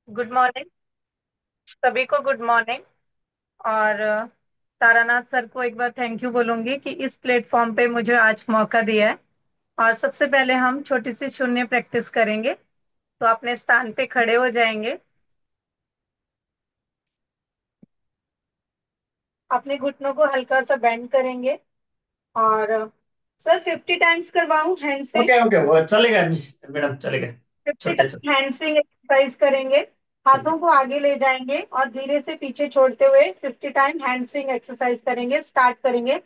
Good morning. सभी को good morning. और तारानाथ सर को एक बार थैंक यू बोलूंगी कि इस प्लेटफॉर्म पे मुझे आज मौका दिया है। और सबसे पहले हम छोटी सी शून्य प्रैक्टिस करेंगे। तो अपने स्थान पे खड़े हो जाएंगे। अपने घुटनों को हल्का सा बेंड करेंगे। और सर 50 टाइम्स करवाऊं हैंड स्विंग। ओके ओके, वो चलेगा मैडम, चलेगा। फिफ्टी छोटे छोटे। टाइम्स हैंड स्विंग एक्सरसाइज करेंगे। हाथों को आगे ले जाएंगे और धीरे से पीछे छोड़ते हुए 50 टाइम हैंड स्विंग एक्सरसाइज करेंगे। स्टार्ट करेंगे।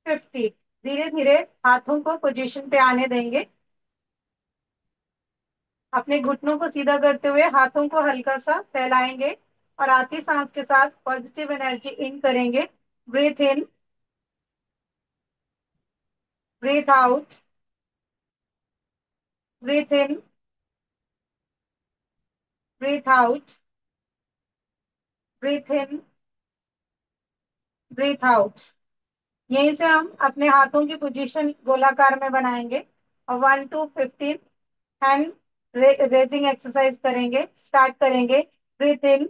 50। धीरे धीरे हाथों को पोजीशन पे आने देंगे। अपने घुटनों को सीधा करते हुए हाथों को हल्का सा फैलाएंगे। और आती सांस के साथ पॉजिटिव एनर्जी इन करेंगे। ब्रीथ इन, ब्रीथ आउट, ब्रीथ इन, ब्रीथ आउट, ब्रीथ इन, ब्रीथ आउट। यहीं से हम अपने हाथों की पोजीशन गोलाकार में बनाएंगे। और 1 to 15 हैंड रेजिंग एक्सरसाइज करेंगे। स्टार्ट करेंगे। Breathe in,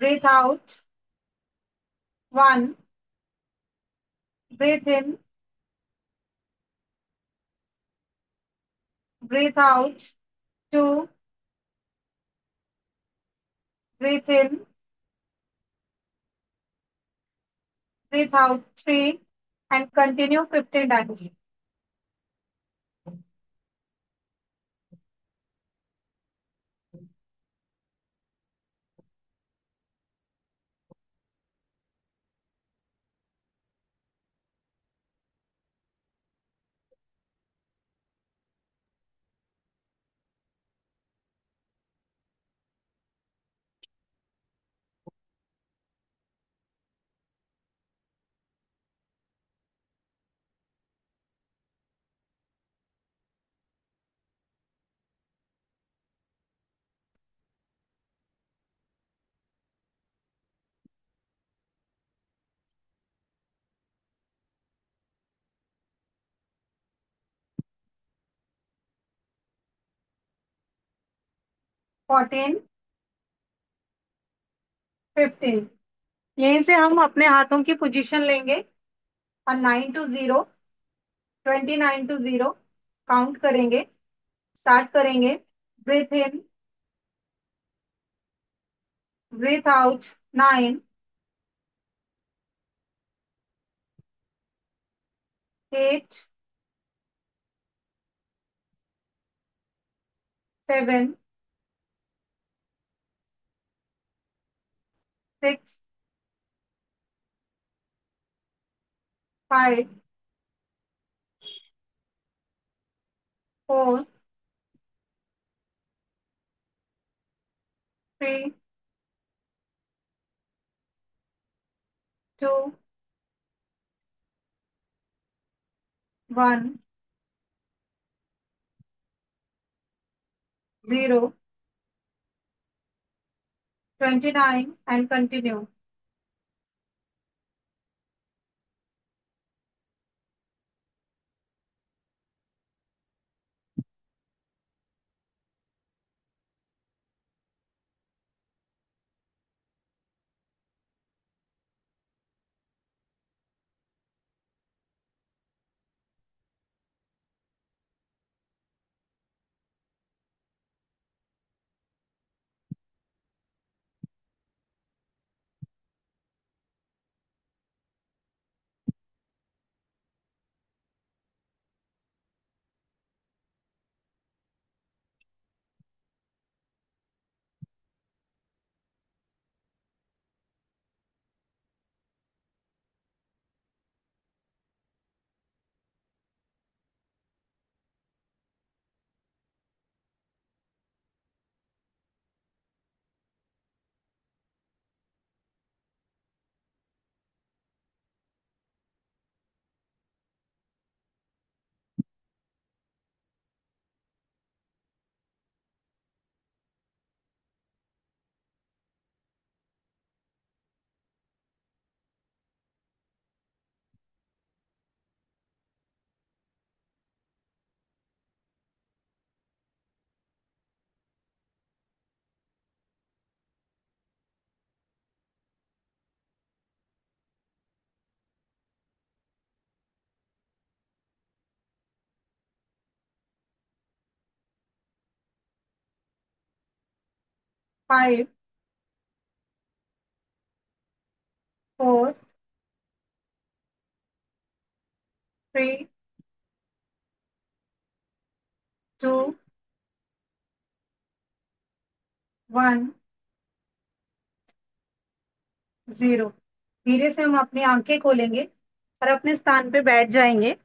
breathe out. 1, breathe in, breathe out. 2, breathe in, breathe out 3, and continue 15 times. 14, 15। यहीं से हम अपने हाथों की पोजीशन लेंगे। और 9 to 0, 29 to 0 काउंट करेंगे। स्टार्ट करेंगे। Breathe in, breathe out. 9, 8, 7, 6, 5, 4, 3, 2, 1, 0, 29, and continue. 5, 4, 3, 2, 1, 0। धीरे से हम अपनी आंखें खोलेंगे और अपने स्थान पे बैठ जाएंगे,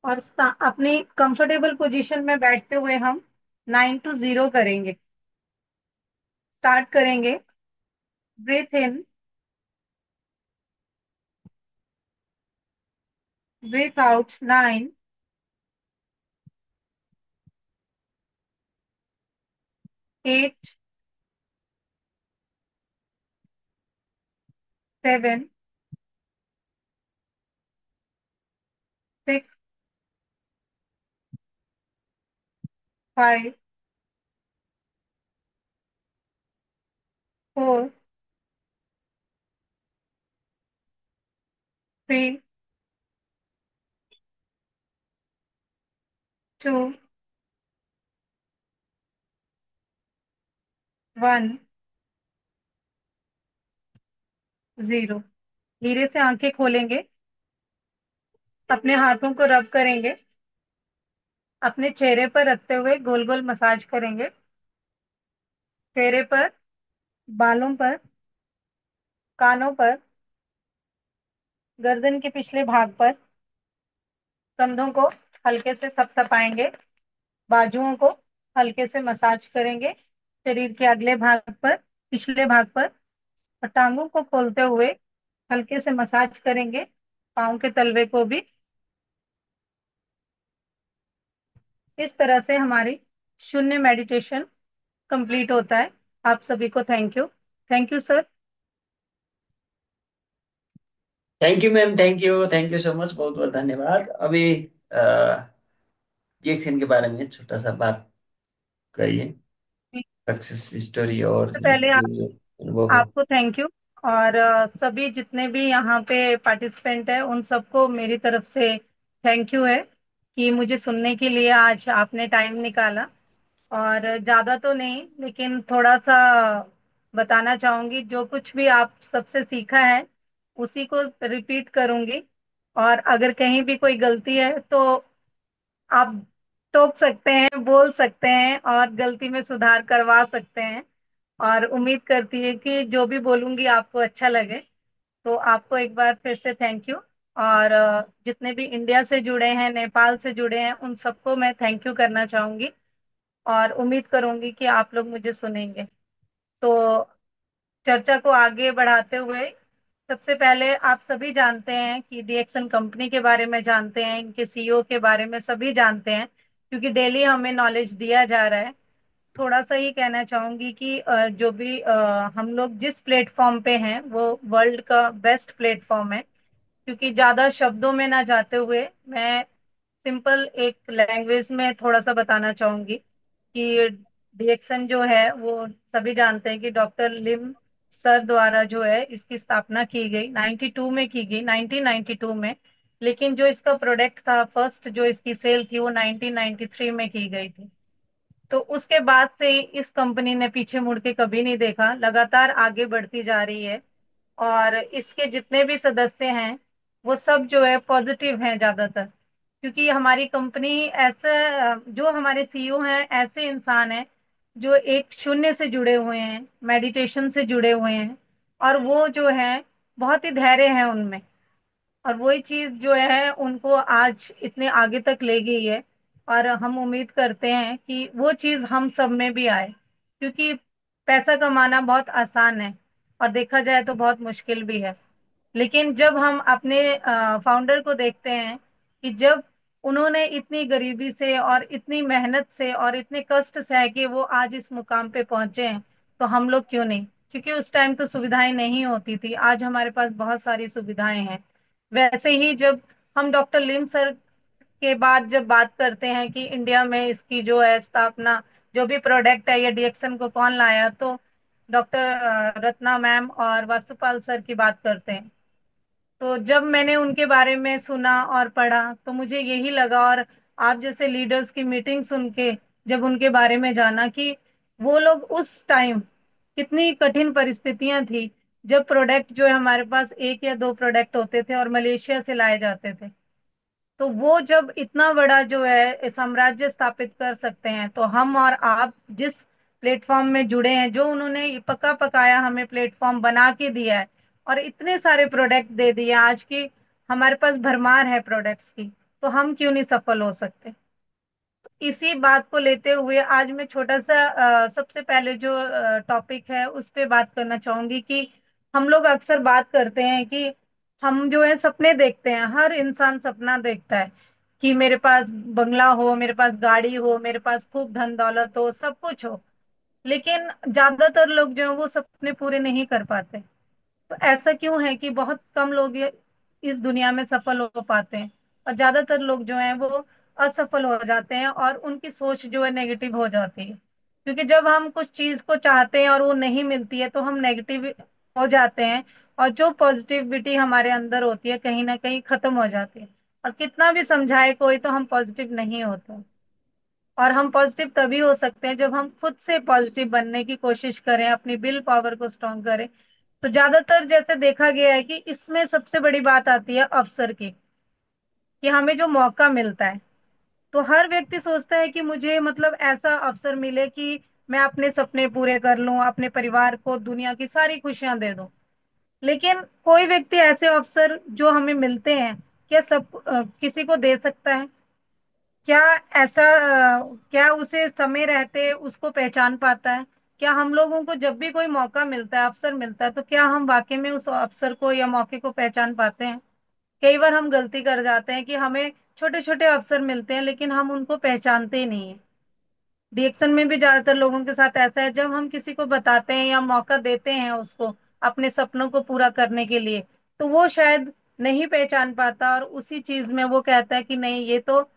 और अपनी कंफर्टेबल पोजीशन में बैठते हुए हम 9 to 0 करेंगे। स्टार्ट करेंगे। ब्रीथ इन, ब्रीथ आउट। 9, 8, 7, 6, 5, 4, 3, 2, 1, 0। धीरे से आंखें खोलेंगे, अपने हाथों को रब करेंगे, अपने चेहरे पर रखते हुए गोल गोल मसाज करेंगे। चेहरे पर, बालों पर, कानों पर, गर्दन के पिछले भाग पर, कंधों को हल्के से थपथपाएंगे, बाजुओं को हल्के से मसाज करेंगे, शरीर के अगले भाग पर, पिछले भाग पर, और टांगों को खोलते हुए हल्के से मसाज करेंगे, पाँव के तलवे को भी। इस तरह से हमारी शून्य मेडिटेशन कंप्लीट होता है। आप सभी को thank you. Thank you sir. Thank you ma'am, thank you so much, बहुत बहुत धन्यवाद। अभी रिएक्शन के बारे में छोटा सा बात करिए, सक्सेस स्टोरी और सबसे पहले जो भी अनुभव हो। आपको थैंक यू, और सभी जितने भी यहाँ पे पार्टिसिपेंट हैं उन सबको मेरी तरफ से थैंक यू है कि मुझे सुनने के लिए आज आपने टाइम निकाला। और ज़्यादा तो नहीं, लेकिन थोड़ा सा बताना चाहूँगी। जो कुछ भी आप सबसे सीखा है उसी को रिपीट करूँगी, और अगर कहीं भी कोई गलती है तो आप टोक सकते हैं, बोल सकते हैं, और गलती में सुधार करवा सकते हैं। और उम्मीद करती है कि जो भी बोलूंगी आपको अच्छा लगे। तो आपको एक बार फिर से थैंक यू। और जितने भी इंडिया से जुड़े हैं, नेपाल से जुड़े हैं, उन सबको मैं थैंक यू करना चाहूंगी, और उम्मीद करूंगी कि आप लोग मुझे सुनेंगे। तो चर्चा को आगे बढ़ाते हुए, सबसे पहले आप सभी जानते हैं कि डीएक्सन कंपनी के बारे में जानते हैं, इनके सीईओ के बारे में सभी जानते हैं, क्योंकि डेली हमें नॉलेज दिया जा रहा है। थोड़ा सा ही कहना चाहूंगी कि जो भी हम लोग जिस प्लेटफॉर्म पे हैं वो वर्ल्ड का बेस्ट प्लेटफॉर्म है। क्योंकि ज्यादा शब्दों में ना जाते हुए मैं सिंपल एक लैंग्वेज में थोड़ा सा बताना चाहूंगी कि डीएक्सन जो है वो सभी जानते हैं कि डॉक्टर लिम सर द्वारा जो है इसकी स्थापना की गई 92 में, की गई 1992 में। लेकिन जो इसका प्रोडक्ट था, फर्स्ट जो इसकी सेल थी, वो 1993 में की गई थी। तो उसके बाद से इस कंपनी ने पीछे मुड़ के कभी नहीं देखा, लगातार आगे बढ़ती जा रही है। और इसके जितने भी सदस्य हैं वो सब जो है पॉजिटिव हैं ज्यादातर, क्योंकि हमारी कंपनी ऐसा, जो हमारे सीईओ हैं ऐसे इंसान हैं जो एक शून्य से जुड़े हुए हैं, मेडिटेशन से जुड़े हुए हैं, और वो जो है बहुत ही धैर्य है उनमें। और वही चीज जो है उनको आज इतने आगे तक ले गई है। और हम उम्मीद करते हैं कि वो चीज हम सब में भी आए, क्योंकि पैसा कमाना बहुत आसान है और देखा जाए तो बहुत मुश्किल भी है। लेकिन जब हम अपने फाउंडर को देखते हैं कि जब उन्होंने इतनी गरीबी से और इतनी मेहनत से और इतने कष्ट सह के वो आज इस मुकाम पे पहुंचे हैं, तो हम लोग क्यों नहीं। क्योंकि उस टाइम तो सुविधाएं नहीं होती थी, आज हमारे पास बहुत सारी सुविधाएं हैं। वैसे ही जब हम डॉक्टर लिम सर के बाद जब बात करते हैं कि इंडिया में इसकी जो है स्थापना, जो भी प्रोडक्ट है, ये डीएक्सन को कौन लाया, तो डॉक्टर रत्ना मैम और वासुपाल सर की बात करते हैं। तो जब मैंने उनके बारे में सुना और पढ़ा तो मुझे यही लगा, और आप जैसे लीडर्स की मीटिंग सुन के जब उनके बारे में जाना कि वो लोग उस टाइम कितनी कठिन परिस्थितियां थी, जब प्रोडक्ट जो है हमारे पास एक या दो प्रोडक्ट होते थे और मलेशिया से लाए जाते थे, तो वो जब इतना बड़ा जो है साम्राज्य स्थापित कर सकते हैं, तो हम और आप जिस प्लेटफॉर्म में जुड़े हैं, जो उन्होंने ये पका पकाया हमें प्लेटफॉर्म बना के दिया है और इतने सारे प्रोडक्ट दे दिए आज की, हमारे पास भरमार है प्रोडक्ट्स की, तो हम क्यों नहीं सफल हो सकते। इसी बात को लेते हुए आज मैं छोटा सा सबसे पहले जो टॉपिक है उस पे बात करना चाहूंगी कि हम लोग अक्सर बात करते हैं कि हम जो है सपने देखते हैं, हर इंसान सपना देखता है कि मेरे पास बंगला हो, मेरे पास गाड़ी हो, मेरे पास खूब धन दौलत हो, सब कुछ हो। लेकिन ज्यादातर लोग जो है वो सपने पूरे नहीं कर पाते। तो ऐसा क्यों है कि बहुत कम लोग इस दुनिया में सफल हो पाते हैं और ज्यादातर लोग जो हैं वो असफल हो जाते हैं और उनकी सोच जो है नेगेटिव हो जाती है। क्योंकि जब हम कुछ चीज को चाहते हैं और वो नहीं मिलती है तो हम नेगेटिव हो जाते हैं, और जो पॉजिटिविटी हमारे अंदर होती है कहीं ना कहीं खत्म हो जाती है। और कितना भी समझाए कोई तो हम पॉजिटिव नहीं होते। और हम पॉजिटिव तभी हो सकते हैं जब हम खुद से पॉजिटिव बनने की कोशिश करें, अपनी विल पावर को स्ट्रांग करें। तो ज्यादातर जैसे देखा गया है कि इसमें सबसे बड़ी बात आती है अवसर की, कि हमें जो मौका मिलता है, तो हर व्यक्ति सोचता है कि मुझे मतलब ऐसा अवसर मिले कि मैं अपने सपने पूरे कर लूं, अपने परिवार को दुनिया की सारी खुशियां दे दूं। लेकिन कोई व्यक्ति ऐसे अवसर जो हमें मिलते हैं, क्या सब किसी को दे सकता है? क्या ऐसा क्या उसे समय रहते उसको पहचान पाता है? क्या हम लोगों को जब भी कोई मौका मिलता है, अवसर मिलता है, तो क्या हम वाकई में उस अवसर को या मौके को पहचान पाते हैं? कई बार हम गलती कर जाते हैं कि हमें छोटे छोटे अवसर मिलते हैं लेकिन हम उनको पहचानते ही नहीं है। रिएक्शन में भी ज्यादातर लोगों के साथ ऐसा है, जब हम किसी को बताते हैं या मौका देते हैं उसको अपने सपनों को पूरा करने के लिए, तो वो शायद नहीं पहचान पाता और उसी चीज में वो कहता है कि नहीं, ये तो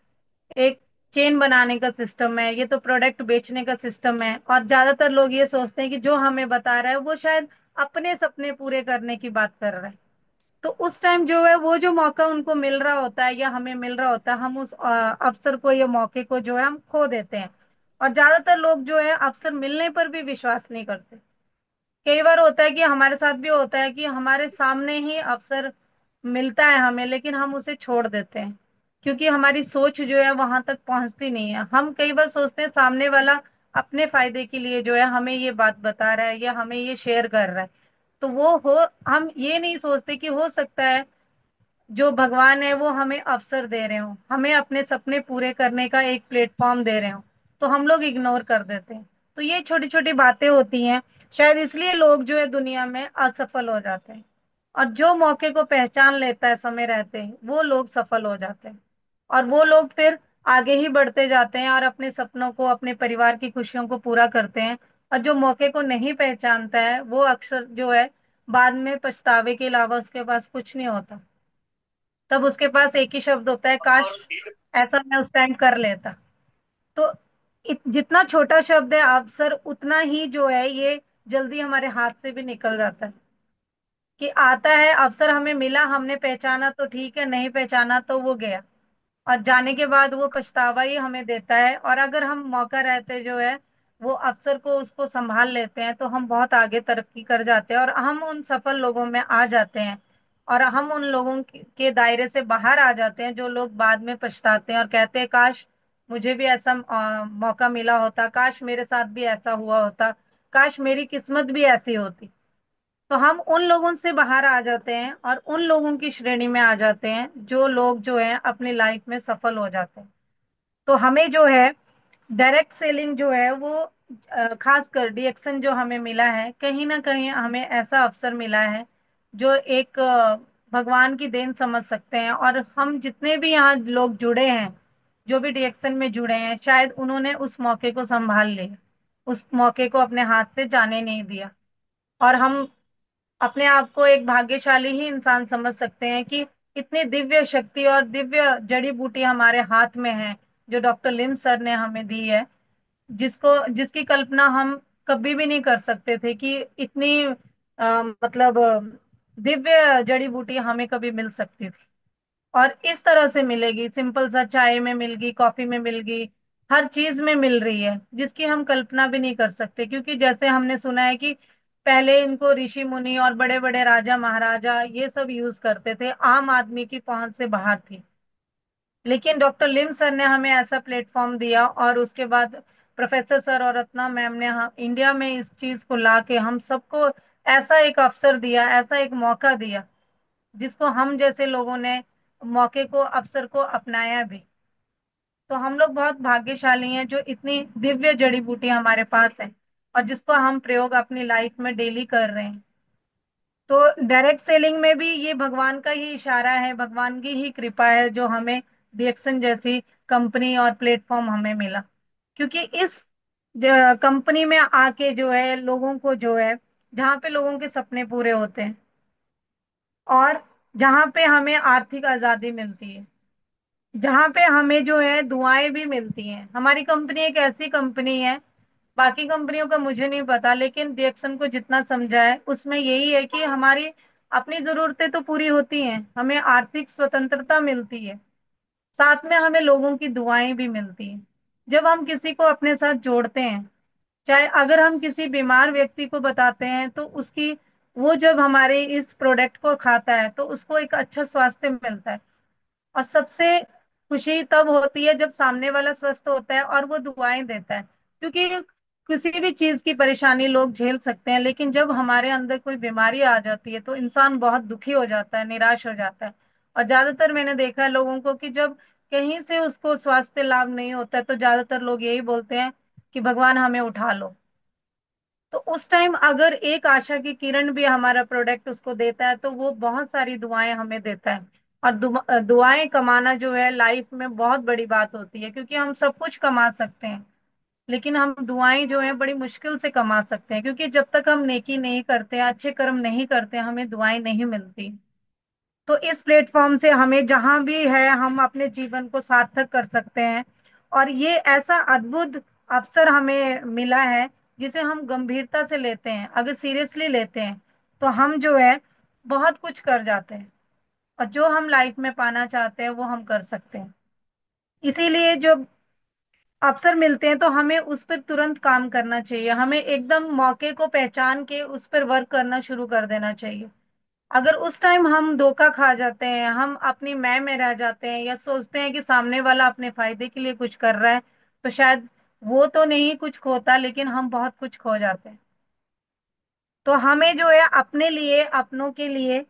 एक चेन बनाने का सिस्टम है, ये तो प्रोडक्ट बेचने का सिस्टम है। और ज्यादातर लोग ये सोचते हैं कि जो हमें बता रहा है वो शायद अपने सपने पूरे करने की बात कर रहा है। तो उस टाइम जो है वो जो मौका उनको मिल रहा होता है या हमें मिल रहा होता है, हम उस अवसर को या मौके को जो है हम खो देते हैं। और ज्यादातर लोग जो है अवसर मिलने पर भी विश्वास नहीं करते। कई बार होता है कि हमारे साथ भी होता है कि हमारे सामने ही अवसर मिलता है हमें, लेकिन हम उसे छोड़ देते हैं क्योंकि हमारी सोच जो है वहां तक पहुंचती नहीं है। हम कई बार सोचते हैं सामने वाला अपने फायदे के लिए जो है हमें ये बात बता रहा है या हमें ये शेयर कर रहा है, तो वो हो, हम ये नहीं सोचते कि हो सकता है जो भगवान है वो हमें अवसर दे रहे हो, हमें अपने सपने पूरे करने का एक प्लेटफॉर्म दे रहे हो, तो हम लोग इग्नोर कर देते हैं। तो ये छोटी छोटी बातें होती हैं, शायद इसलिए लोग जो है दुनिया में असफल हो जाते हैं। और जो मौके को पहचान लेता है समय रहते वो लोग सफल हो जाते हैं, और वो लोग फिर आगे ही बढ़ते जाते हैं और अपने सपनों को, अपने परिवार की खुशियों को पूरा करते हैं। और जो मौके को नहीं पहचानता है वो अक्सर जो है बाद में पछतावे के अलावा उसके पास कुछ नहीं होता। तब उसके पास एक ही शब्द होता है, काश ऐसा मैं उस टाइम कर लेता। तो जितना छोटा शब्द है अवसर, उतना ही जो है ये जल्दी हमारे हाथ से भी निकल जाता है। कि आता है अवसर, हमें मिला, हमने पहचाना तो ठीक है, नहीं पहचाना तो वो गया। और जाने के बाद वो पछतावा ही हमें देता है। और अगर हम मौका रहते जो है वो अवसर को उसको संभाल लेते हैं तो हम बहुत आगे तरक्की कर जाते हैं और हम उन सफल लोगों में आ जाते हैं। और हम उन लोगों के दायरे से बाहर आ जाते हैं जो लोग बाद में पछताते हैं और कहते हैं काश मुझे भी ऐसा मौका मिला होता, काश मेरे साथ भी ऐसा हुआ होता, काश मेरी किस्मत भी ऐसी होती। तो हम उन लोगों से बाहर आ जाते हैं और उन लोगों की श्रेणी में आ जाते हैं जो लोग जो है अपनी लाइफ में सफल हो जाते हैं। तो हमें जो है डायरेक्ट सेलिंग जो है वो खासकर डीएक्शन जो हमें मिला है, कहीं ना कहीं हमें ऐसा अवसर मिला है जो एक भगवान की देन समझ सकते हैं। और हम जितने भी यहाँ लोग जुड़े हैं, जो भी डीएक्शन में जुड़े हैं, शायद उन्होंने उस मौके को संभाल लिया, उस मौके को अपने हाथ से जाने नहीं दिया। और हम अपने आप को एक भाग्यशाली ही इंसान समझ सकते हैं कि इतनी दिव्य शक्ति और दिव्य जड़ी बूटी हमारे हाथ में है जो डॉक्टर लिम सर ने हमें दी है, जिसको जिसकी कल्पना हम कभी भी नहीं कर सकते थे कि इतनी मतलब दिव्य जड़ी बूटी हमें कभी मिल सकती थी। और इस तरह से मिलेगी, सिंपल सा चाय में मिल गई, कॉफी में मिल गई, हर चीज में मिल रही है, जिसकी हम कल्पना भी नहीं कर सकते। क्योंकि जैसे हमने सुना है कि पहले इनको ऋषि मुनि और बड़े बड़े राजा महाराजा ये सब यूज करते थे, आम आदमी की पहुंच से बाहर थी। लेकिन डॉक्टर लिम सर ने हमें ऐसा प्लेटफॉर्म दिया, और उसके बाद प्रोफेसर सर और रत्ना मैम ने हम इंडिया में इस चीज को ला के हम सबको ऐसा एक अवसर दिया, ऐसा एक मौका दिया, जिसको हम जैसे लोगों ने मौके को, अवसर को अपनाया भी। तो हम लोग बहुत भाग्यशाली हैं जो इतनी दिव्य जड़ी बूटी हमारे पास है, और जिसको हम प्रयोग अपनी लाइफ में डेली कर रहे हैं। तो डायरेक्ट सेलिंग में भी ये भगवान का ही इशारा है, भगवान की ही कृपा है, जो हमें डीएक्सन जैसी कंपनी और प्लेटफॉर्म हमें मिला। क्योंकि इस कंपनी में आके जो है लोगों को जो है, जहाँ पे लोगों के सपने पूरे होते हैं, और जहाँ पे हमें आर्थिक आजादी मिलती है, जहाँ पे हमें जो है दुआएं भी मिलती हैं। हमारी कंपनी एक ऐसी कंपनी है, बाकी कंपनियों का मुझे नहीं पता, लेकिन डिएक्सन को जितना समझा है उसमें यही है कि हमारी अपनी जरूरतें तो पूरी होती हैं, हमें आर्थिक स्वतंत्रता मिलती है, साथ में हमें लोगों की दुआएं भी मिलती हैं। जब हम किसी को अपने साथ जोड़ते हैं, चाहे अगर हम किसी बीमार व्यक्ति को बताते हैं, तो उसकी, वो जब हमारे इस प्रोडक्ट को खाता है तो उसको एक अच्छा स्वास्थ्य मिलता है। और सबसे खुशी तब होती है जब सामने वाला स्वस्थ होता है और वो दुआएं देता है। क्योंकि किसी भी चीज की परेशानी लोग झेल सकते हैं, लेकिन जब हमारे अंदर कोई बीमारी आ जाती है तो इंसान बहुत दुखी हो जाता है, निराश हो जाता है। और ज्यादातर मैंने देखा है लोगों को कि जब कहीं से उसको स्वास्थ्य लाभ नहीं होता है, तो ज्यादातर लोग यही बोलते हैं कि भगवान हमें उठा लो। तो उस टाइम अगर एक आशा की किरण भी हमारा प्रोडक्ट उसको देता है, तो वो बहुत सारी दुआएं हमें देता है। और दुआएं कमाना जो है लाइफ में बहुत बड़ी बात होती है, क्योंकि हम सब कुछ कमा सकते हैं, लेकिन हम दुआएं जो है बड़ी मुश्किल से कमा सकते हैं। क्योंकि जब तक हम नेकी नहीं करते हैं, अच्छे कर्म नहीं करते हैं, हमें दुआएं नहीं मिलती। तो इस प्लेटफॉर्म से हमें जहां भी है, हम अपने जीवन को सार्थक कर सकते हैं। और ये ऐसा अद्भुत अवसर हमें मिला है, जिसे हम गंभीरता से लेते हैं, अगर सीरियसली लेते हैं तो हम जो है बहुत कुछ कर जाते हैं, और जो हम लाइफ में पाना चाहते हैं वो हम कर सकते हैं। इसीलिए जो अवसर मिलते हैं तो हमें उस पर तुरंत काम करना चाहिए, हमें एकदम मौके को पहचान के उस पर वर्क करना शुरू कर देना चाहिए। अगर उस टाइम हम धोखा खा जाते हैं, हम अपनी मैं में रह जाते हैं, या सोचते हैं कि सामने वाला अपने फायदे के लिए कुछ कर रहा है, तो शायद वो तो नहीं कुछ खोता, लेकिन हम बहुत कुछ खो जाते हैं। तो हमें जो है अपने लिए, अपनों के लिए,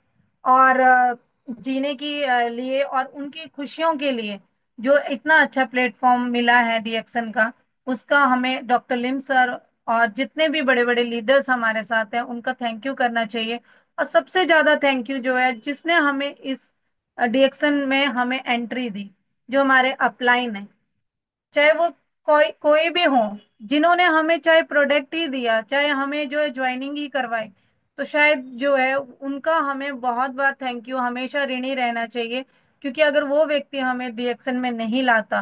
और जीने की लिए, और उनकी खुशियों के लिए जो इतना अच्छा प्लेटफॉर्म मिला है डीएक्सन का, उसका हमें डॉक्टर लिम सर और जितने भी बड़े बड़े लीडर्स हमारे साथ हैं उनका थैंक यू करना चाहिए। और सबसे ज्यादा थैंक यू जो है जिसने हमें इस डीएक्सन में हमें एंट्री दी, जो हमारे अपलाइन है, चाहे वो कोई कोई भी हो, जिन्होंने हमें चाहे प्रोडक्ट ही दिया, चाहे हमें जो है ज्वाइनिंग ही करवाई, तो शायद जो है उनका हमें बहुत बार थैंक यू हमेशा ऋणी रहना चाहिए। क्योंकि अगर वो व्यक्ति हमें रिएक्शन में नहीं लाता,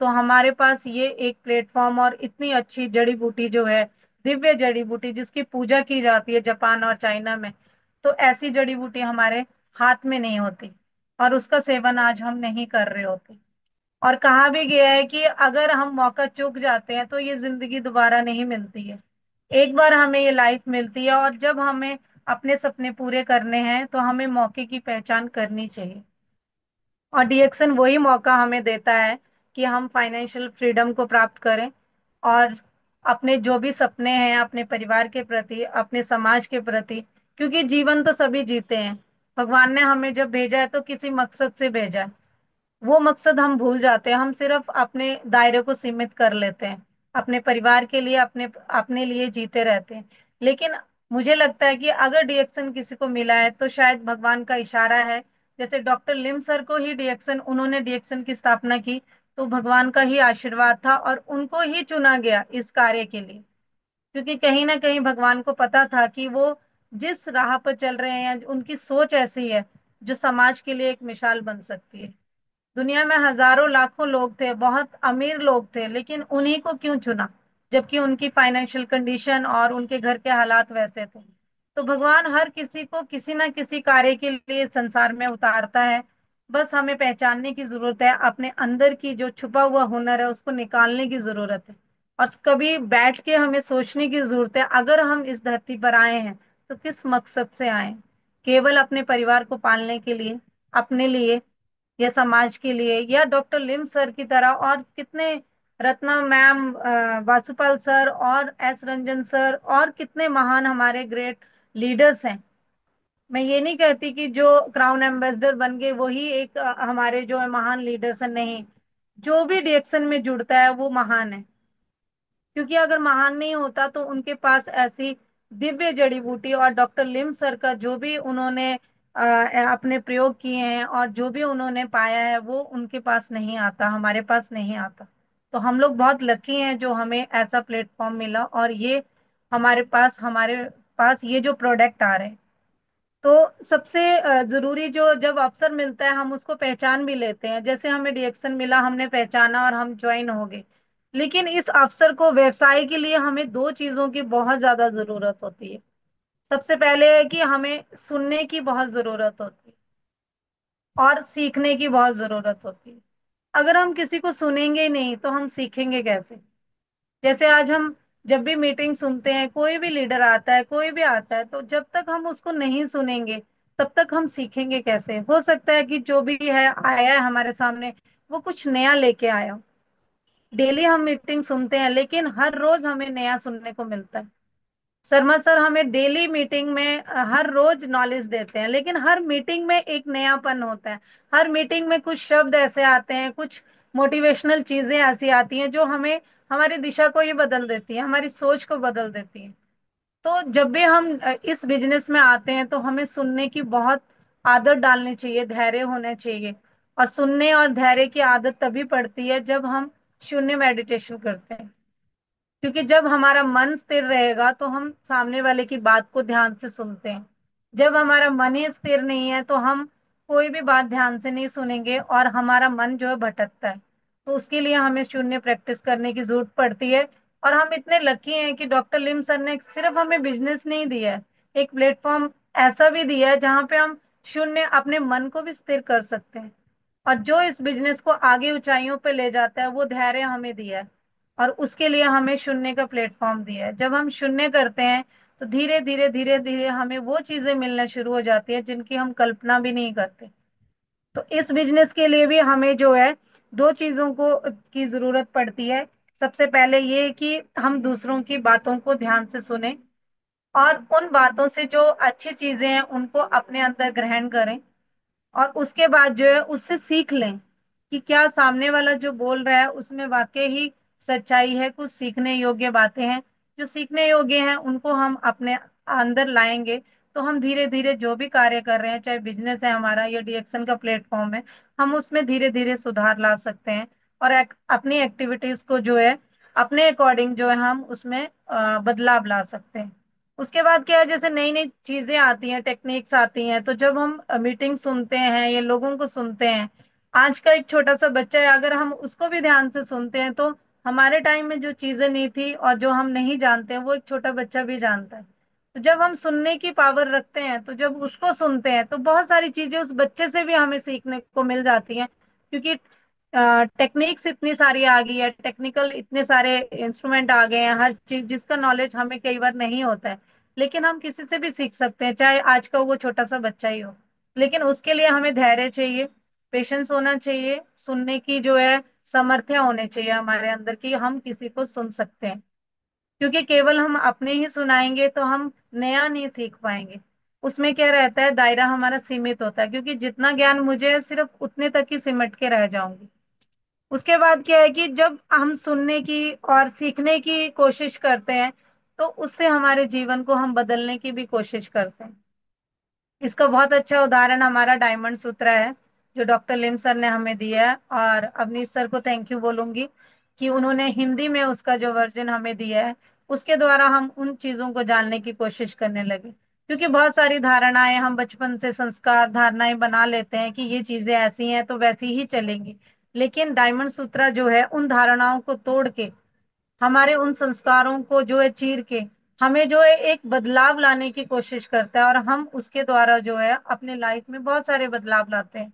तो हमारे पास ये एक प्लेटफॉर्म और इतनी अच्छी जड़ी बूटी जो है, दिव्य जड़ी बूटी जिसकी पूजा की जाती है जापान और चाइना में, तो ऐसी जड़ी बूटी हमारे हाथ में नहीं होती, और उसका सेवन आज हम नहीं कर रहे होते। और कहा भी गया है कि अगर हम मौका चूक जाते हैं तो ये जिंदगी दोबारा नहीं मिलती है, एक बार हमें ये लाइफ मिलती है। और जब हमें अपने सपने पूरे करने हैं तो हमें मौके की पहचान करनी चाहिए। और डीएक्सन वही मौका हमें देता है कि हम फाइनेंशियल फ्रीडम को प्राप्त करें, और अपने जो भी सपने हैं, अपने परिवार के प्रति, अपने समाज के प्रति, क्योंकि जीवन तो सभी जीते हैं, भगवान ने हमें जब भेजा है तो किसी मकसद से भेजा है। वो मकसद हम भूल जाते हैं, हम सिर्फ अपने दायरे को सीमित कर लेते हैं, अपने परिवार के लिए, अपने अपने लिए जीते रहते हैं। लेकिन मुझे लगता है कि अगर डीएक्सन किसी को मिला है तो शायद भगवान का इशारा है। जैसे डॉक्टर लिम सर को ही डीएक्सन, उन्होंने डीएक्सन की स्थापना की, तो भगवान का ही आशीर्वाद था और उनको ही चुना गया इस कार्य के लिए। क्योंकि कहीं ना कहीं भगवान को पता था कि वो जिस राह पर चल रहे हैं, उनकी सोच ऐसी है जो समाज के लिए एक मिसाल बन सकती है। दुनिया में हजारों लाखों लोग थे, बहुत अमीर लोग थे, लेकिन उन्हीं को क्यों चुना, जबकि उनकी फाइनेंशियल कंडीशन और उनके घर के हालात वैसे थे। तो भगवान हर किसी को किसी ना किसी कार्य के लिए संसार में उतारता है। बस हमें पहचानने की जरूरत है, अपने अंदर की जो छुपा हुआ हुनर है उसको निकालने की जरूरत है। और कभी बैठ के हमें सोचने की जरूरत है, अगर हम इस धरती पर आए हैं तो किस मकसद से आए हैं? केवल अपने परिवार को पालने के लिए, अपने लिए, या समाज के लिए, या डॉक्टर लिम सर की तरह और कितने, रत्ना मैम, वासुपाल सर और एस रंजन सर और कितने महान हमारे ग्रेट लीडर्स हैं। मैं ये नहीं कहती कि जो क्राउन एम्बेसडर बन गए वही एक हमारे जो है महान लीडर्स हैं, नहीं। जो भी डिएक्शन में जुड़ता है वो महान है। क्योंकि अगर महान नहीं होता तो उनके पास ऐसी दिव्य जड़ी बूटी और डॉक्टर लिम सर का जो भी उन्होंने अपने प्रयोग किए हैं और जो भी उन्होंने पाया है वो उनके पास नहीं आता, हमारे पास नहीं आता। तो हम लोग बहुत लकी हैं जो हमें ऐसा प्लेटफॉर्म मिला, और ये हमारे पास ये जो प्रोडक्ट आ रहे हैं। तो सबसे जरूरी जो जब अवसर मिलता है हम उसको पहचान भी लेते हैं। जैसे हमें डिएक्शन मिला, हमने पहचाना और हम ज्वाइन हो गए। लेकिन इस अवसर को व्यवसाय के लिए हमें दो चीजों की बहुत ज्यादा जरूरत होती है। सबसे पहले है कि हमें सुनने की बहुत जरूरत होती है और सीखने की बहुत जरूरत होती है। अगर हम किसी को सुनेंगे ही नहीं तो हम सीखेंगे कैसे? जैसे आज हम जब भी मीटिंग सुनते हैं, कोई भी लीडर आता है, कोई भी आता है, तो जब तक हम उसको नहीं सुनेंगे तब तक हम सीखेंगे कैसे? हो सकता है कि जो भी है आया है हमारे सामने वो कुछ नया लेके आया हो। डेली हम मीटिंग सुनते हैं लेकिन हर रोज हमें नया सुनने को मिलता है। शर्मा सर हमें डेली मीटिंग में हर रोज नॉलेज देते हैं, लेकिन हर मीटिंग में एक नयापन होता है। हर मीटिंग में कुछ शब्द ऐसे आते हैं, कुछ मोटिवेशनल चीजें ऐसी आती हैं जो हमें, हमारी दिशा को ये बदल देती है, हमारी सोच को बदल देती है। तो जब भी हम इस बिजनेस में आते हैं तो हमें सुनने की बहुत आदत डालनी चाहिए, धैर्य होना चाहिए। और सुनने और धैर्य की आदत तभी पड़ती है जब हम शून्य मेडिटेशन करते हैं। क्योंकि जब हमारा मन स्थिर रहेगा तो हम सामने वाले की बात को ध्यान से सुनते हैं। जब हमारा मन ही स्थिर नहीं है तो हम कोई भी बात ध्यान से नहीं सुनेंगे और हमारा मन जो है भटकता है। तो उसके लिए हमें शून्य प्रैक्टिस करने की जरूरत पड़ती है। और हम इतने लकी हैं कि डॉक्टर लिम सर ने सिर्फ हमें बिजनेस नहीं दिया है, एक प्लेटफॉर्म ऐसा भी दिया है जहाँ पे हम शून्य अपने मन को भी स्थिर कर सकते हैं। और जो इस बिजनेस को आगे ऊंचाइयों पे ले जाता है वो धैर्य हमें दिया है। और उसके लिए हमें शून्य का प्लेटफॉर्म दिया है। जब हम शून्य करते हैं तो धीरे धीरे धीरे धीरे हमें वो चीजें मिलना शुरू हो जाती है जिनकी हम कल्पना भी नहीं करते। तो इस बिजनेस के लिए भी हमें जो है दो चीजों को की जरूरत पड़ती है। सबसे पहले ये कि हम दूसरों की बातों को ध्यान से सुने और उन बातों से जो अच्छी चीजें हैं उनको अपने अंदर ग्रहण करें। और उसके बाद जो है उससे सीख लें कि क्या सामने वाला जो बोल रहा है उसमें वाकई ही सच्चाई है, कुछ सीखने योग्य बातें हैं। जो सीखने योग्य हैं उनको हम अपने अंदर लाएंगे तो हम धीरे धीरे जो भी कार्य कर रहे हैं, चाहे बिजनेस है हमारा या डिएक्शन का प्लेटफॉर्म है, हम उसमें धीरे धीरे सुधार ला सकते हैं। और अपनी एक्टिविटीज को जो है अपने अकॉर्डिंग जो है हम उसमें बदलाव ला सकते हैं। उसके बाद क्या है, जैसे नई नई चीजें आती हैं, टेक्निक्स आती हैं, तो जब हम मीटिंग सुनते हैं या लोगों को सुनते हैं, आज का एक छोटा सा बच्चा है अगर हम उसको भी ध्यान से सुनते हैं तो हमारे टाइम में जो चीजें नहीं थी और जो हम नहीं जानते हैं वो एक छोटा बच्चा भी जानता है। तो जब हम सुनने की पावर रखते हैं तो जब उसको सुनते हैं तो बहुत सारी चीजें उस बच्चे से भी हमें सीखने को मिल जाती हैं। क्योंकि टेक्निक्स इतनी सारी आ गई है, टेक्निकल इतने सारे इंस्ट्रूमेंट आ गए हैं, हर चीज जिसका नॉलेज हमें कई बार नहीं होता है। लेकिन हम किसी से भी सीख सकते हैं, चाहे आज का वो छोटा सा बच्चा ही हो। लेकिन उसके लिए हमें धैर्य चाहिए, पेशेंस होना चाहिए, सुनने की जो है सामर्थ्य होने चाहिए हमारे अंदर की हम किसी को सुन सकते हैं। क्योंकि केवल हम अपने ही सुनाएंगे तो हम नया नहीं सीख पाएंगे। उसमें क्या रहता है, दायरा हमारा सीमित होता है, क्योंकि जितना ज्ञान मुझे है सिर्फ उतने तक ही सिमट के रह जाऊंगी। उसके बाद क्या है कि जब हम सुनने की और सीखने की कोशिश करते हैं तो उससे हमारे जीवन को हम बदलने की भी कोशिश करते हैं। इसका बहुत अच्छा उदाहरण हमारा डायमंड सूत्र है जो डॉक्टर लिम सर ने हमें दिया है। और अवनीश सर को थैंक यू बोलूंगी कि उन्होंने हिंदी में उसका जो वर्जन हमें दिया है, उसके द्वारा हम उन चीजों को जानने की कोशिश करने लगे। क्योंकि बहुत सारी धारणाएं हम बचपन से संस्कार धारणाएं बना लेते हैं कि ये चीजें ऐसी हैं तो वैसी ही चलेंगी। लेकिन डायमंड सूत्रा जो है उन धारणाओं को तोड़ के, हमारे उन संस्कारों को जो है चीर के, हमें जो है एक बदलाव लाने की कोशिश करता है और हम उसके द्वारा जो है अपने लाइफ में बहुत सारे बदलाव लाते हैं।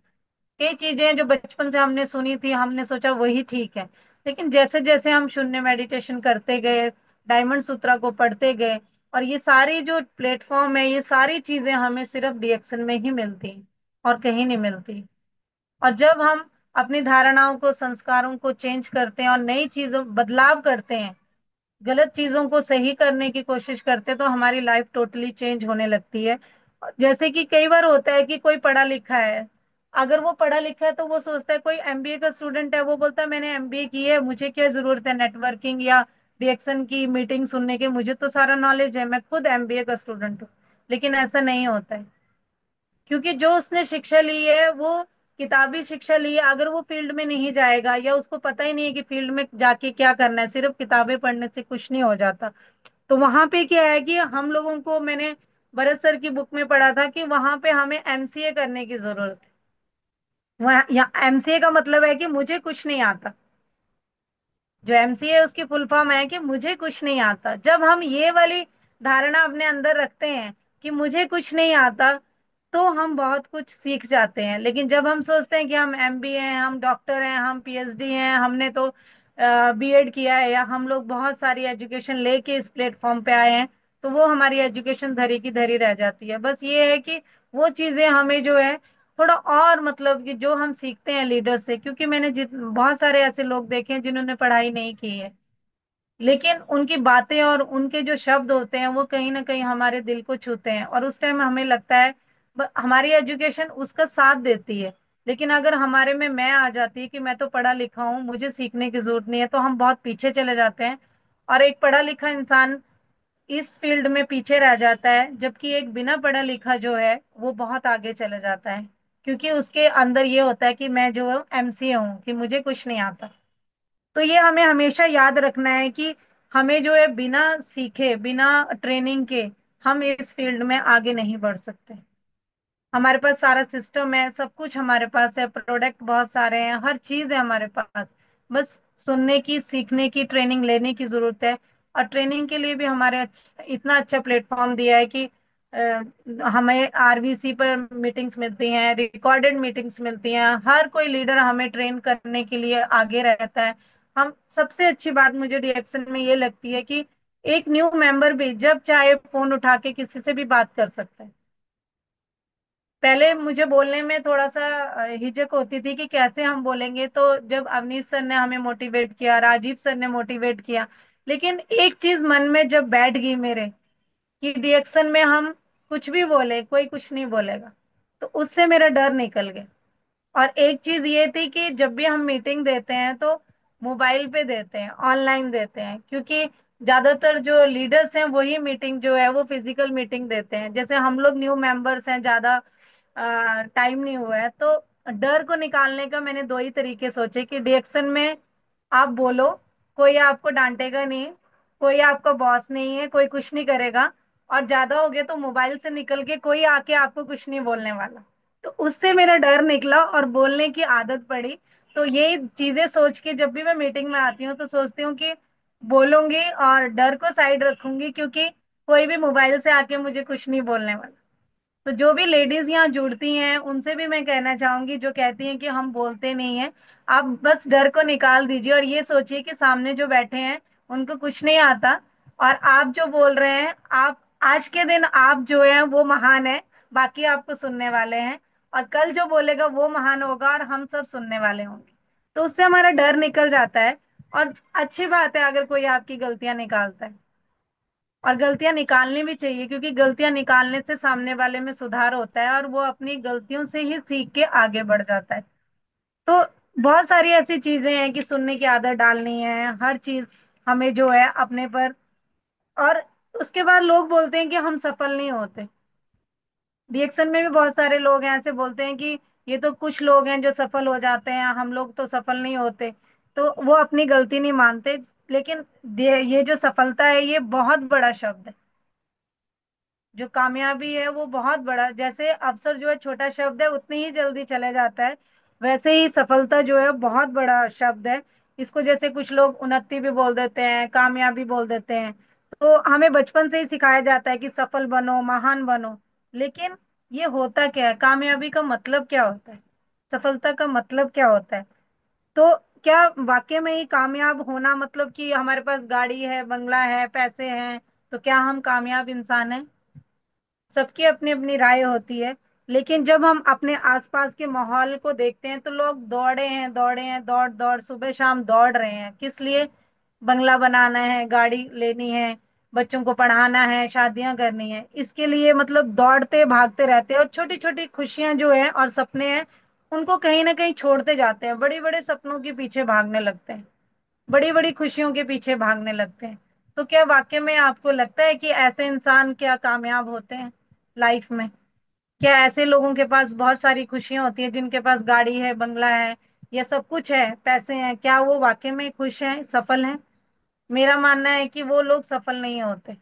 कई चीजें हैं जो बचपन से हमने सुनी थी, हमने सोचा वही ठीक है, लेकिन जैसे जैसे हम शून्य मेडिटेशन करते गए, डायमंड सूत्रा को पढ़ते गए, और ये सारी जो प्लेटफॉर्म है, ये सारी चीजें हमें सिर्फ डीएक्शन में ही मिलती हैं और कहीं नहीं मिलती। और जब हम अपनी धारणाओं को, संस्कारों को चेंज करते हैं और नई चीजों बदलाव करते हैं, गलत चीजों को सही करने की कोशिश करते हैं, तो हमारी लाइफ टोटली चेंज होने लगती है। जैसे कि कई बार होता है कि कोई पढ़ा लिखा है, अगर वो पढ़ा लिखा है तो वो सोचता है, कोई एमबीए का स्टूडेंट है, वो बोलता है मैंने एमबीए की है, मुझे क्या जरूरत है नेटवर्किंग या रिएक्शन की मीटिंग सुनने के, मुझे तो सारा नॉलेज है, मैं खुद एमबीए का स्टूडेंट हूँ। लेकिन ऐसा नहीं होता है, क्योंकि जो उसने शिक्षा ली है वो किताबी शिक्षा ली है, अगर वो फील्ड में नहीं जाएगा या उसको पता ही नहीं है कि फील्ड में जाके क्या करना है, सिर्फ किताबें पढ़ने से कुछ नहीं हो जाता। तो वहां पे क्या है कि हम लोगों को, मैंने भरत सर की बुक में पढ़ा था कि वहां पे हमें एमसीए करने की जरूरत है। वहाँ या एमसीए का मतलब है कि मुझे कुछ नहीं आता। जो एमसीए है उसकी फुल फॉर्म है कि मुझे कुछ नहीं आता। जब हम ये वाली धारणा अपने अंदर रखते हैं कि मुझे कुछ नहीं आता, तो हम बहुत कुछ सीख जाते हैं। लेकिन जब हम सोचते हैं कि हम एमबीए हैं, हम डॉक्टर हैं, हम पीएचडी हैं, हमने तो बीएड किया है, या हम लोग बहुत सारी एजुकेशन लेके इस प्लेटफॉर्म पे आए हैं, तो वो हमारी एजुकेशन धरी की धरी रह जाती है। बस ये है कि वो चीजें हमें जो है थोड़ा और, मतलब कि जो हम सीखते हैं लीडर से, क्योंकि मैंने जित बहुत सारे ऐसे लोग देखे हैं जिन्होंने पढ़ाई नहीं की है, लेकिन उनकी बातें और उनके जो शब्द होते हैं वो कहीं ना कहीं हमारे दिल को छूते हैं, और उस टाइम हमें लगता है हमारी एजुकेशन उसका साथ देती है। लेकिन अगर हमारे में मैं आ जाती है कि मैं तो पढ़ा लिखा हूँ, मुझे सीखने की जरूरत नहीं है, तो हम बहुत पीछे चले जाते हैं। और एक पढ़ा लिखा इंसान इस फील्ड में पीछे रह जाता है, जबकि एक बिना पढ़ा लिखा जो है वो बहुत आगे चले जाता है, क्योंकि उसके अंदर ये होता है कि मैं जो एमसीए हूँ, कि मुझे कुछ नहीं आता। तो ये हमें हमेशा याद रखना है कि हमें जो है बिना सीखे, बिना ट्रेनिंग के हम इस फील्ड में आगे नहीं बढ़ सकते। हमारे पास सारा सिस्टम है, सब कुछ हमारे पास है, प्रोडक्ट बहुत सारे हैं, हर चीज है हमारे पास। बस सुनने की, सीखने की, ट्रेनिंग लेने की जरूरत है। और ट्रेनिंग के लिए भी हमारे इतना अच्छा प्लेटफॉर्म दिया है कि हमें आरवीसी पर मीटिंग्स मिलती हैं, रिकॉर्डेड मीटिंग्स मिलती हैं, हर कोई लीडर हमें ट्रेन करने के लिए आगे रहता है। हम सबसे अच्छी बात मुझे रिएक्शन में ये लगती है कि एक न्यू मेंबर भी जब चाहे फोन उठा के किसी से भी बात कर सकता है। पहले मुझे बोलने में थोड़ा सा हिचक होती थी कि कैसे हम बोलेंगे, तो जब अवनीश सर ने हमें मोटिवेट किया, राजीव सर ने मोटिवेट किया, लेकिन एक चीज मन में जब बैठ गई मेरे, कि रिएक्शन में हम कुछ भी बोले कोई कुछ नहीं बोलेगा, तो उससे मेरा डर निकल गया। और एक चीज ये थी कि जब भी हम मीटिंग देते हैं तो मोबाइल पे देते हैं, ऑनलाइन देते हैं, क्योंकि ज्यादातर जो लीडर्स हैं वही मीटिंग जो है वो फिजिकल मीटिंग देते हैं। जैसे हम लोग न्यू मेंबर्स हैं, ज्यादा टाइम नहीं हुआ है, तो डर को निकालने का मैंने दो ही तरीके सोचे कि रिएक्शन में आप बोलो, कोई आपको डांटेगा नहीं, कोई आपका बॉस नहीं है, कोई कुछ नहीं करेगा, और ज्यादा हो गया तो मोबाइल से निकल के कोई आके आपको कुछ नहीं बोलने वाला। तो उससे मेरा डर निकला और बोलने की आदत पड़ी। तो ये चीजें सोच के जब भी मैं मीटिंग में आती हूँ तो सोचती हूँ कि बोलूंगी और डर को साइड रखूंगी, क्योंकि कोई भी मोबाइल से आके मुझे कुछ नहीं बोलने वाला। तो जो भी लेडीज यहाँ जुड़ती हैं उनसे भी मैं कहना चाहूंगी, जो कहती हैं कि हम बोलते नहीं हैं, आप बस डर को निकाल दीजिए और ये सोचिए कि सामने जो बैठे हैं उनको कुछ नहीं आता, और आप जो बोल रहे हैं, आप आज के दिन आप जो है वो महान है, बाकी आपको सुनने वाले हैं, और कल जो बोलेगा वो महान होगा और हम सब सुनने वाले होंगे। तो उससे हमारा डर निकल जाता है। और अच्छी बात है अगर कोई आपकी गलतियां निकालता है, और गलतियां निकालनी भी चाहिए, क्योंकि गलतियां निकालने से सामने वाले में सुधार होता है और वो अपनी गलतियों से ही सीख के आगे बढ़ जाता है। तो बहुत सारी ऐसी चीजें हैं कि सुनने की आदत डालनी है, हर चीज हमें जो है अपने पर। और उसके बाद लोग बोलते हैं कि हम सफल नहीं होते। रिएक्शन में भी बहुत सारे लोग हैं ऐसे बोलते हैं कि ये तो कुछ लोग हैं जो सफल हो जाते हैं, हम लोग तो सफल नहीं होते। तो वो अपनी गलती नहीं मानते। लेकिन ये जो सफलता है ये बहुत बड़ा शब्द है। जो कामयाबी है वो बहुत बड़ा, जैसे अवसर जो है छोटा शब्द है उतनी ही जल्दी चले जाता है, वैसे ही सफलता जो है बहुत बड़ा शब्द है। इसको जैसे कुछ लोग उन्नति भी बोल देते हैं, कामयाबी बोल देते हैं। तो हमें बचपन से ही सिखाया जाता है कि सफल बनो, महान बनो। लेकिन ये होता क्या है, कामयाबी का मतलब क्या होता है? सफलता का मतलब क्या होता है? तो क्या वाकई में ही कामयाब होना मतलब कि हमारे पास गाड़ी है, बंगला है, पैसे हैं, तो क्या हम कामयाब इंसान हैं? सबकी अपनी अपनी राय होती है। लेकिन जब हम अपने आसपास के माहौल को देखते हैं तो लोग दौड़े हैं, दौड़ दौड़ सुबह शाम दौड़ रहे हैं, किस लिए? बंगला बनाना है, गाड़ी लेनी है, बच्चों को पढ़ाना है, शादियां करनी है, इसके लिए मतलब दौड़ते भागते रहते हैं। और छोटी छोटी खुशियां जो है और सपने हैं, उनको कहीं ना कहीं छोड़ते जाते हैं, बड़े बड़े सपनों के पीछे भागने लगते हैं, बड़ी बड़ी खुशियों के पीछे भागने लगते हैं। तो क्या वाकई में आपको लगता है कि ऐसे इंसान क्या कामयाब होते हैं लाइफ में? क्या ऐसे लोगों के पास बहुत सारी खुशियां होती हैं, जिनके पास गाड़ी है, बंगला है, ये सब कुछ है, पैसे हैं, क्या वो वाकई में खुश हैं, सफल हैं? मेरा मानना है कि वो लोग सफल नहीं होते।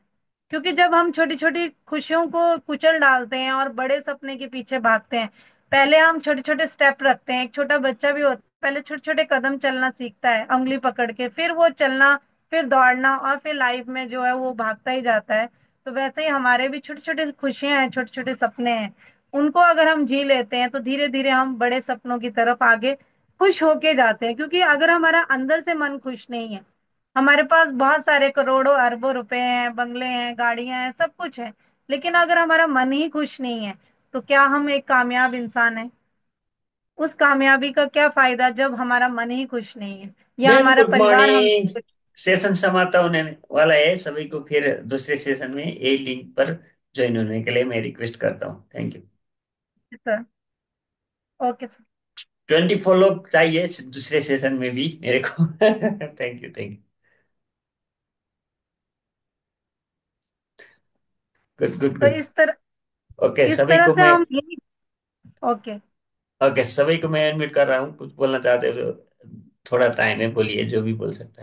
क्योंकि जब हम छोटी छोटी खुशियों को कुचल डालते हैं और बड़े सपने के पीछे भागते हैं, पहले हम छोटे छोटे स्टेप रखते हैं, एक छोटा बच्चा भी होता है, पहले छोटे छोटे कदम चलना सीखता है उंगली पकड़ के, फिर वो चलना, फिर दौड़ना, और फिर लाइफ में जो है वो भागता ही जाता है। तो वैसे ही हमारे भी छोटे छोटे खुशियां हैं, छोटे छोटे सपने हैं, उनको अगर हम जी लेते हैं तो धीरे धीरे हम बड़े सपनों की तरफ आगे खुश होके जाते हैं। क्योंकि अगर हमारा अंदर से मन खुश नहीं है, हमारे पास बहुत सारे करोड़ों अरबों रुपए हैं, बंगले हैं, गाड़ियां हैं, सब कुछ है, लेकिन अगर हमारा मन ही खुश नहीं है, तो क्या हम एक कामयाब इंसान है? उस कामयाबी का क्या फायदा जब हमारा मन ही खुश नहीं है, या मैम हमारा गुड परिवार हम मॉर्निंग। सेशन समाप्त होने वाला है, सभी को फिर दूसरे सेशन में यही लिंक पर ज्वाइन होने के लिए मैं रिक्वेस्ट करता हूँ। Thank you. Sir. Okay sir. 24 लोग चाहिए दूसरे सेशन में भी मेरे को। Thank you, thank you. Good good तो गुड। ओके इस सभी तरह को से मैं हम यही। ओके। ओके सभी को मैं एडमिट कर रहा हूँ। कुछ बोलना चाहते हो तो थोड़ा टाइम है, बोलिए जो भी बोल सकता है।